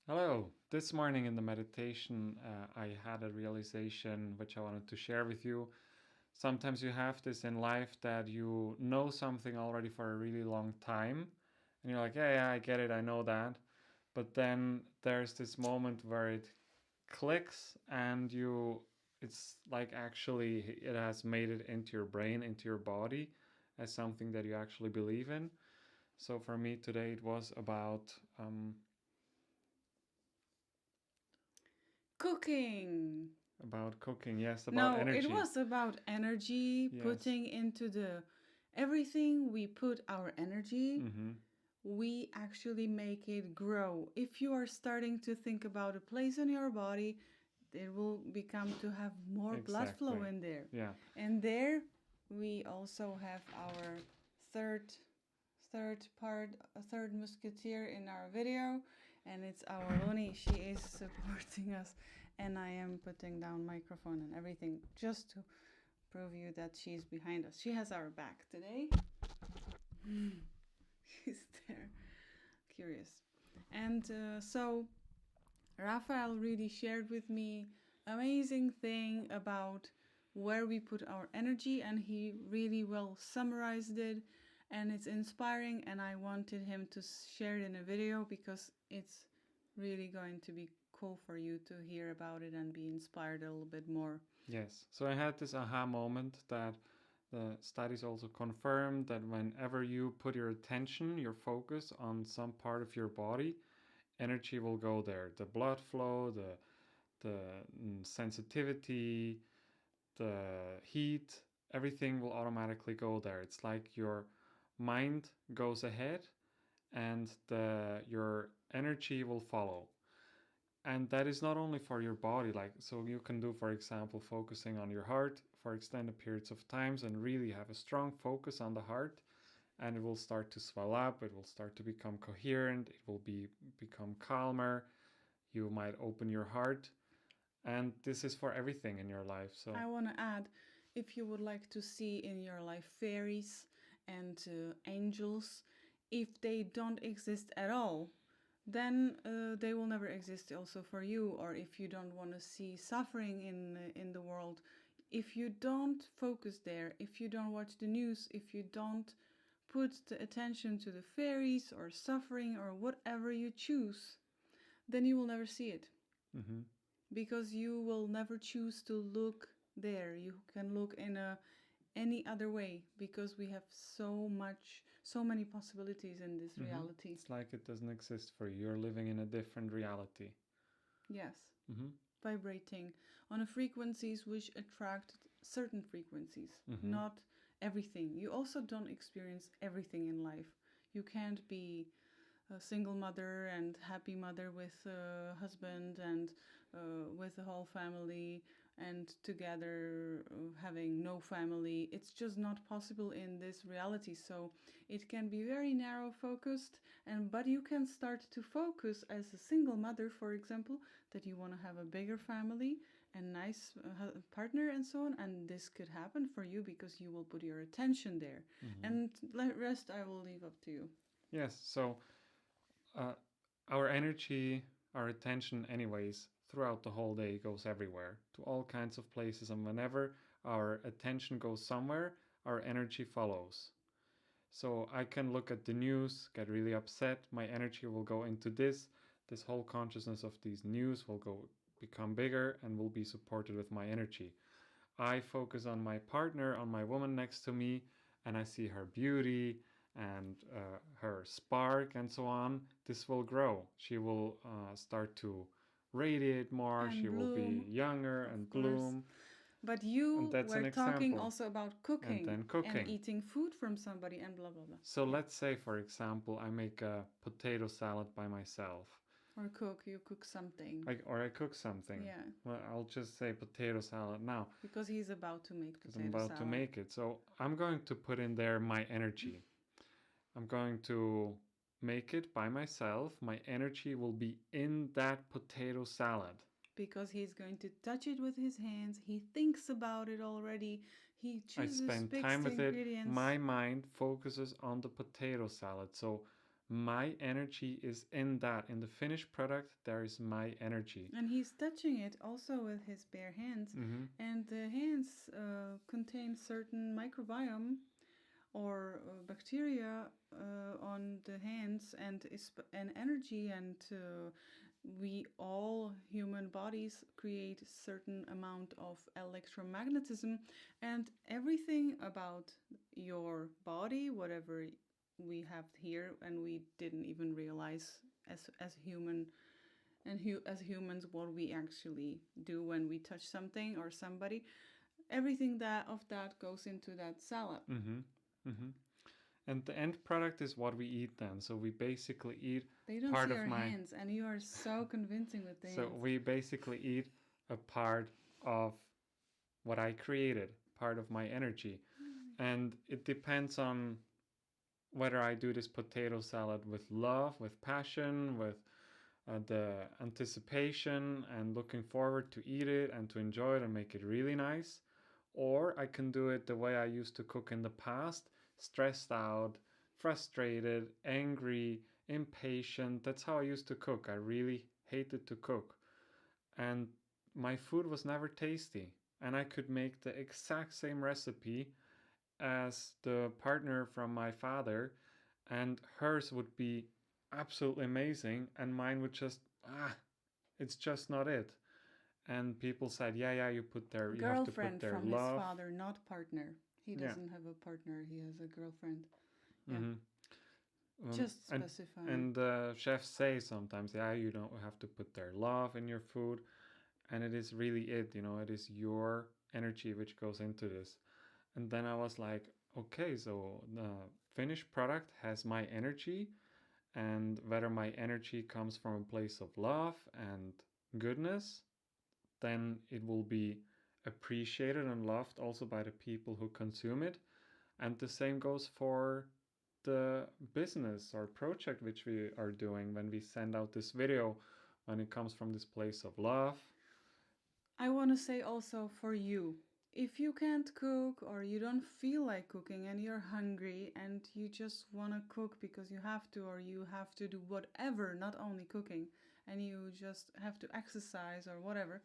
Hello. This morning in the meditation, I had a realization which I wanted to share with you. Sometimes you have this in life that you know something already for a really long time, and you're like, yeah, I get it, I know that. But then there's this moment where it clicks, and it's like actually it has made it into your brain, into your body, as something that you actually believe in. So for me today, it was Cooking. about cooking. Yes, about No, it energy. was about energy, Yes. putting into the everything we put our energy, Mm-hmm. we actually make it grow. If you are starting to think about a place in your body, it will become to have more blood flow Exactly. in there. Yeah. And there we also have our third third part, a third musketeer in our video, and it's our Loni. She is supporting us, and I am putting down microphone and everything just to prove you that she's behind us. She has our back today. She's there, curious, and so Raphael really shared with me amazing thing about where we put our energy, and he really well summarized it, and it's inspiring, and I wanted him to share it in a video because it's really going to be cool for you to hear about it and be inspired a little bit more. Yes. So I had this aha moment that the studies also confirm that whenever you put your attention, your focus on some part of your body, energy will go there. The blood flow, the sensitivity, the heat, everything will automatically go there. It's like your mind goes ahead and your energy will follow. And that is not only for your body, like, so you can do, for example, focusing on your heart for extended periods of times and really have a strong focus on the heart, and it will start to swell up, it will start to become coherent, it will become calmer. You might open your heart, and this is for everything in your life. I So want to add, if you would like to see in your life fairies and angels, if they don't exist at all, then they will never exist also for you. Or if you don't want to see suffering in the world, if you don't focus there, if you don't watch the news, if you don't put the attention to the fairies or suffering or whatever you choose, then you will never see it mhm. because you will never choose to look there. You can look in any other way because we have so many possibilities in this reality. It's like it doesn't exist for you, you're living in a different reality. Yes, Mm-hmm. vibrating on a frequencies which attract certain frequencies, Mm-hmm. not everything. You also don't experience everything in life. You can't be a single mother and happy mother with a husband and with a whole family and together having no family. It's just not possible in this reality. So it can be very narrow focused, and but you can start to focus as a single mother, for example, that you want to have a bigger family and nice partner and so on, and this could happen for you because you will put your attention there. And the rest I will leave up to you. Yes, so uh, our energy, our attention, anyways, throughout the whole day goes everywhere to all kinds of places. And whenever our attention goes somewhere, our energy follows. So I can look at the news, get really upset. My energy will go into this. This whole consciousness of these news will go become bigger and will be supported with my energy. I focus on my partner, on my woman next to me, and I see her beauty and her spark and so on. This will grow. She will start to radiate more. She And will be bloom, younger of and course. bloom. But And you that's were an talking example. also about And cooking then and cooking. eating food from somebody and blah blah blah. So Yeah. let's say, for example, I make a potato salad by myself. Or cook, you cook something. Or I cook something. Yeah. Well, I'll just say potato salad now Because he's about to make because I'm potato about to salad. make it. So I'm going to put in there my energy. I'm going to make it by myself. My energy will be in that potato salad. Because he's going to touch it with his hands. He thinks about it already. He I chooses, spend picks time the with it. ingredients. My mind focuses on the potato salad. So my energy is in that. In the finished product, there is my energy. And he's touching it also with his bare hands. Mm-hmm. And the hands contain certain microbiome or bacteria on the hands and energy, and we all human bodies create certain amount of electromagnetism, and everything about your body, whatever we have here and we didn't even realize as human and as humans what we actually do when we touch something or somebody, everything that of that goes into that salad. Mm-hmm. Mm-hmm. And the end product is what we eat then. So we basically eat They don't part see of our my hands, and you are so convincing with the so hands. we basically eat a part of what I created, part of my energy. And it depends on whether I do this potato salad with love, with passion, with the anticipation and looking forward to eat it and to enjoy it and make it really nice. Or I can do it the way I used to cook in the past, stressed out, frustrated, angry, impatient. That's how I used to cook. I really hated to cook. And my food was never tasty. And I could make the exact same recipe as the partner from my father, and hers would be absolutely amazing, and mine would just, it's just not it. And people said, yeah, you have to put Girlfriend their from his love. father, not partner. He Yeah. doesn't have a partner, he has a girlfriend. Yeah. Mm-hmm. Just and, specifying. and chefs say sometimes, you don't have to put their love in your food, and it is really it, it is your energy which goes into this. And then I was like, okay, so the finished product has my energy, and whether my energy comes from a place of love and goodness, then it will be appreciated and loved also by the people who consume it. And the same goes for the business or project which we are doing when we send out this video, when it comes from this place of love. I want to say also for you, if you can't cook or you don't feel like cooking and you're hungry and you just want to cook because you have to, or you have to do whatever, not only cooking, and you just have to exercise or whatever,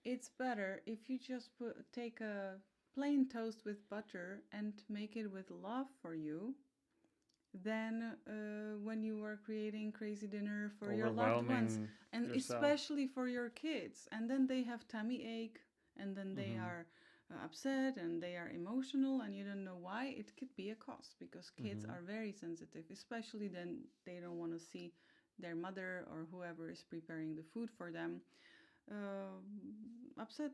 it's better if you just take a plain toast with butter and make it with love for you than when you are creating crazy dinner for your loved ones, and yourself. especially for your kids, and then they have tummy ache, and then they are upset and they are emotional and you don't know why. It could be a cause because kids are very sensitive, especially then they don't want to see their mother or whoever is preparing the food for them upset,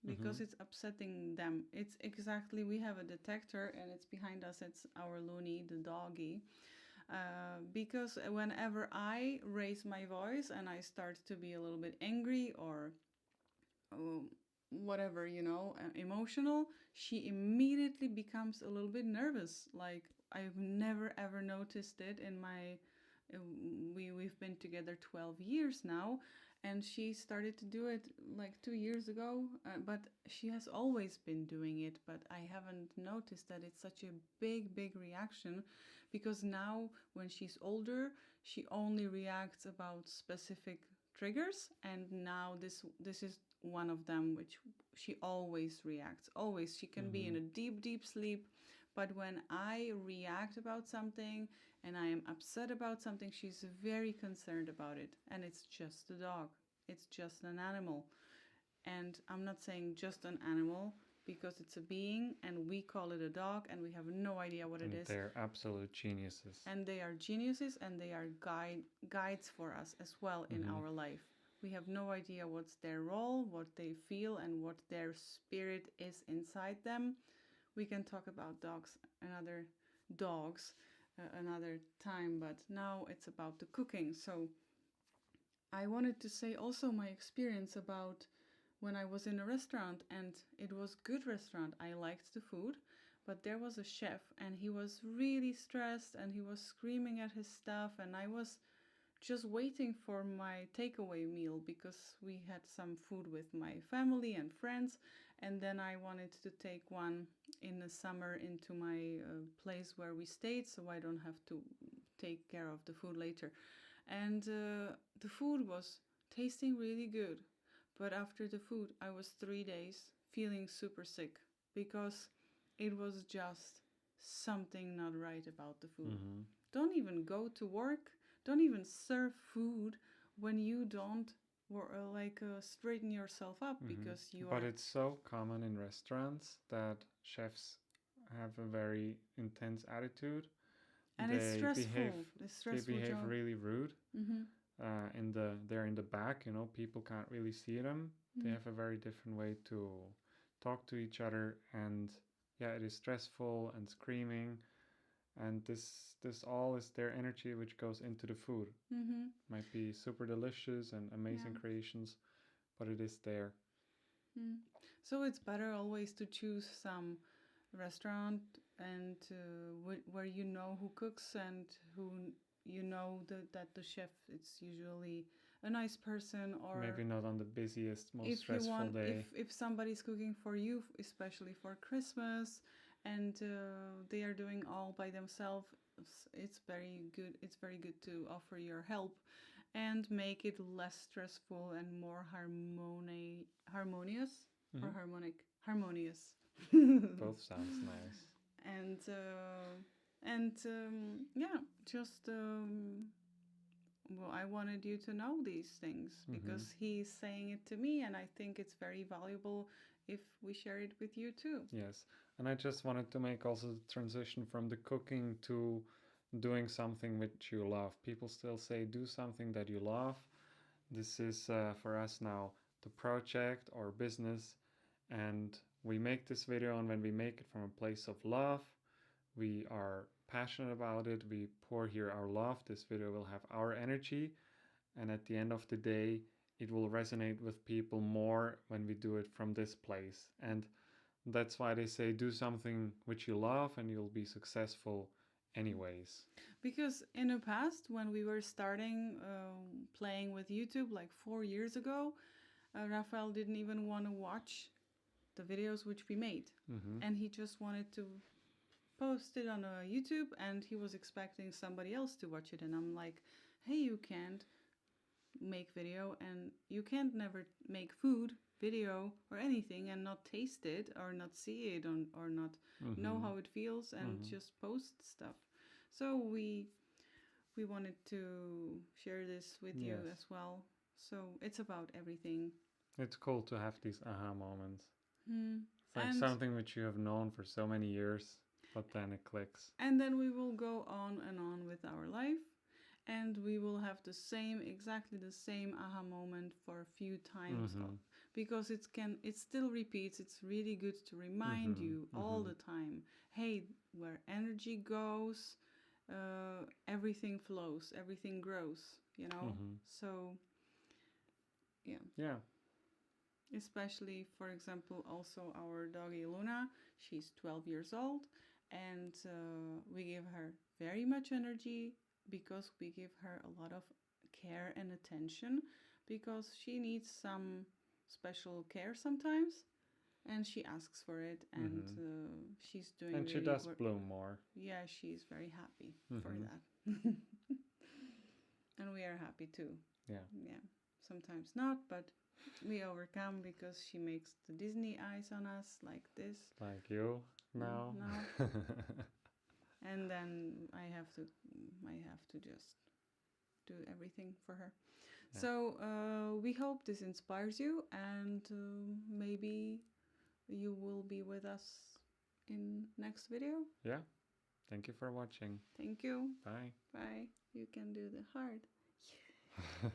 because it's upsetting them. It's exactly, we have a detector and it's behind us, it's our Looney, the doggy. Because whenever I raise my voice and I start to be a little bit angry or whatever, emotional, she immediately becomes a little bit nervous. Like, I've never ever noticed it in my we've been together 12 years now, and she started to do it like 2 years ago, but she has always been doing it, but I haven't noticed that it's such a big reaction, because now when she's older she only reacts about specific triggers, and now this is one of them which she always reacts. Always, she can be in a deep sleep, but when I react about something and I am upset about something, she's very concerned about it. And it's just a dog. It's just an animal. And I'm not saying just an animal, because it's a being and we call it a dog and we have no idea what it is. They're absolute geniuses. And they are geniuses, and they are guides for us as well in our life. We have no idea what's their role, what they feel, and what their spirit is inside them. We can talk about dogs another time, but now it's about the cooking. So I wanted to say also my experience about when I was in a restaurant, and it was good restaurant. I liked the food, but there was a chef and he was really stressed and he was screaming at his staff, and I was just waiting for my takeaway meal because we had some food with my family and friends, and then I wanted to take one in the summer into my place where we stayed, so I don't have to take care of the food later. And the food was tasting really good. But after the food, I was 3 days feeling super sick because it was just something not right about the food. Mm-hmm. Don't even go to work, don't even serve food when you don't straighten yourself up because you But are. it's so common in restaurants that chefs have a very intense attitude. And it's stressful. It's They stressful behave job. really rude. Mm-hmm. They're in the back. You know, people can't really see them. They have a very different way to talk to each other, and yeah, it is stressful and screaming, and this all is their energy which goes into the food. Mm-hmm. Might be super delicious and amazing Yeah. creations, but it is there. Mm. So it's better always to choose some restaurant and where you know who cooks and who you know that the chef it's usually a nice person, or Maybe not on the busiest, most if you stressful want day. if somebody's cooking for you, especially for Christmas, and they are doing all by themselves, it's very good to offer your help and make it less stressful and more harmonious or Mm-hmm. harmonious. Both sounds nice. And yeah, just well, I wanted you to know these things Mm-hmm. because he's saying it to me, and I think it's very valuable if we share it with you too. Yes, and I just wanted to make also the transition from the cooking to doing something which you love. People still say do something that you love. This is for us now the project or business, and we make this video, and when we make it from a place of love, we are passionate about it. We pour here our love. This video will have our energy, and at the end of the day, it will resonate with people more when we do it from this place. And that's why they say do something which you love and you'll be successful anyways. Because in the past, when we were starting playing with YouTube like 4 years ago, Raphael didn't even want to watch the videos which we made. Mm-hmm. And he just wanted to post it on YouTube, and he was expecting somebody else to watch it. And I'm like, hey, you can't make video and you can't never make food video or anything and not taste it or not see it or not know how it feels and just post stuff. So we wanted to share this with you as well. So it's about everything. It's cool to have these aha moments. It's like And something which you have known for so many years, but then it clicks. and then we will go on and on with our life, and we will have exactly the same aha moment for a few times because it still repeats. It's really good to remind you all the time, hey, where energy goes, everything flows, everything grows, you know. So Yeah. especially, for example, also our doggy Luna, she's 12 years old, and we give her very much energy because we give her a lot of care and attention because she needs some special care sometimes, and she asks for it, and she's doing And she really does bloom more. Yeah, she's very happy for that. And we are happy too. Yeah. Sometimes not, but we overcome because she makes the Disney eyes on us like this. Like you now. And then I have to just do everything for her. Yeah. So we hope this inspires you, and maybe you will be with us in next video. Yeah. Thank you for watching. Thank you. Bye. Bye. You can do the heart. Yeah.